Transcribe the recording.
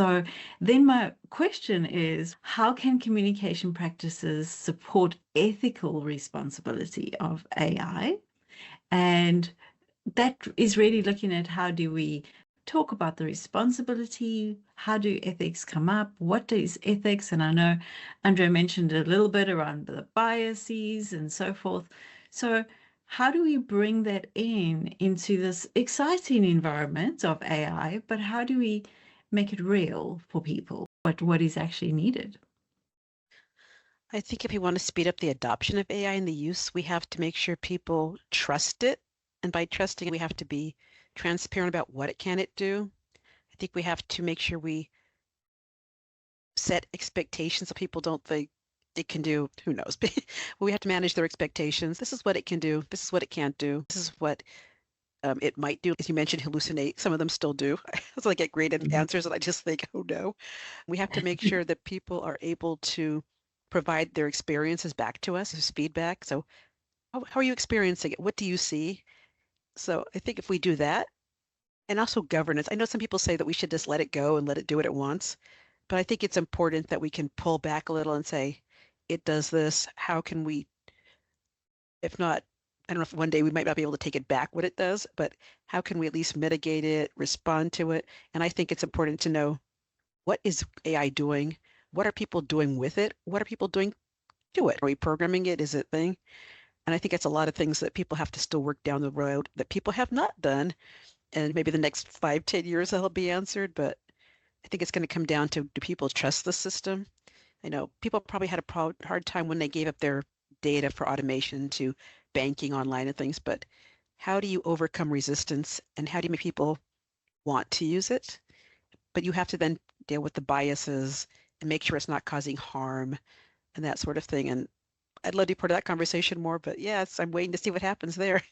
So then my question is, how can communication practices support ethical responsibility of AI? And that is really looking at how do we talk about the responsibility? How do ethics come up? What is ethics? And I know Andre mentioned a little bit around the biases and so forth. So how do we bring that into this exciting environment of AI, but how do we make it real for people? What is actually needed? I think if we want to speed up the adoption of AI and the use, we have to make sure people trust it. And by trusting it, we have to be transparent about what it can do. I think we have to make sure we set expectations so people don't think it can do, who knows, but we have to manage their expectations. This is what it can do. This is what it can't do. This is what it might do. As you mentioned, hallucinate. Some of them still do. So I get great answers and I just think, oh no. We have to make sure that people are able to provide their experiences back to us as feedback. So how are you experiencing it? What do you see? So I think if we do that, and also governance. I know some people say that we should just let it go and let it do what it wants, but I think it's important that we can pull back a little and say, it does this. How can we, if not, I don't know if one day we might not be able to take it back what it does, but how can we at least mitigate it, respond to it? And I think it's important to know, what is AI doing? What are people doing with it? What are people doing to it? Are we programming it? Is it a thing? And I think it's a lot of things that people have to still work down the road that people have not done. And maybe the next 5, 10 years that'll be answered. But I think it's going to come down to, do people trust the system? I know people probably had a hard time when they gave up their data for automation to banking online and things, but how do you overcome resistance and how do you make people want to use it? But you have to then deal with the biases and make sure it's not causing harm and that sort of thing. And I'd love to be part of that conversation more, but yes, I'm waiting to see what happens there.